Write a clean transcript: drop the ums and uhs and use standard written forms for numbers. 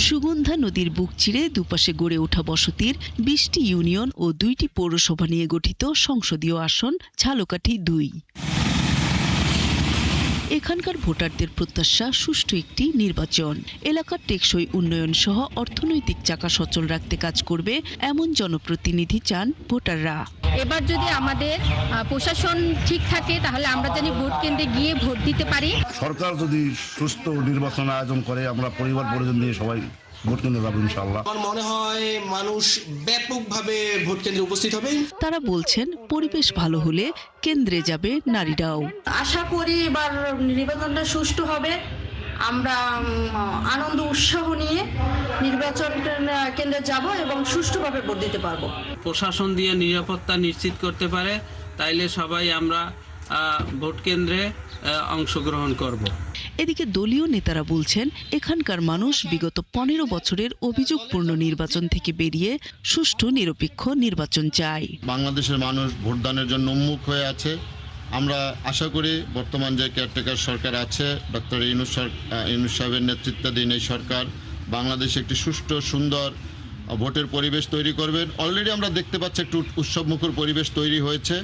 সুগন্ধা নদীর বুক চিরে দুপাশে গড়ে ওঠা বসতির ২০টি ইউনিয়ন ও ২টি পৌরসভা নিয়ে গঠিত সংসদীয় আসন ঝালকাঠি ২। এখানকার ভোটারদের প্রত্যাশা সুষ্ঠু একটি নির্বাচন। এলাকার টেকসই উন্নয়ন সহ অর্থনৈতিক চাকা সচল রাখতে কাজ করবে এমন জনপ্রতিনিধি চান ভোটাররা। এবার যদি আমাদের প্রশাসন ঠিক থাকে তাহলে আমরা জানি ভোট কেন্দ্রে গিয়ে ভোট দিতে পারি। সরকার যদি সুস্থ নির্বাচন আয়োজন করে আমরা পরিবার পরিজন নিয়ে সবাই ভোট কেন্দ্রে যাবো ইনশাআল্লাহ। আমার মনে হয় মানুষ ব্যাপকভাবে ভোট কেন্দ্রে উপস্থিত হবে। তারা বলছেন পরিবেশ ভালো হলে কেন্দ্রে যাবে নারীরাও। আশা করি এবার নির্বাচনটা সুষ্ঠু হবে। আমরা আনন্দ উৎসাহ নিয়ে নির্বাচন কেন্দ্রে যাব এবং সুষ্ঠুভাবে ভোট দিতে পারবো। প্রশাসন দিয়ে নিরাপত্তা নিশ্চিত করতে পারে তাইলে সবাই আমরা ভোট কেন্দ্রে অংশগ্রহণ করব। এদিকে দলীয় নেতারা বলছেন এখানকার মানুষ বিগত ১৫ বছরের অভিযোগপূর্ণ নির্বাচন থেকে বেরিয়ে সুষ্ঠু নিরপেক্ষ নির্বাচন চায়। বাংলাদেশের মানুষ ভোটদানের জন্য উন্মুখ হয়ে আছে। আমরা আশা করি বর্তমান যে কেয়ারটেকার সরকার আছে ডক্টর ইউনূস সাহেবের নেতৃত্বাধীন এই সরকার বাংলাদেশে একটি সুষ্ঠু সুন্দর ভোটের পরিবেশ তৈরি করবেন। অলরেডি আমরা দেখতে পাচ্ছি একটু উৎসবমুখর পরিবেশ তৈরি হয়েছে।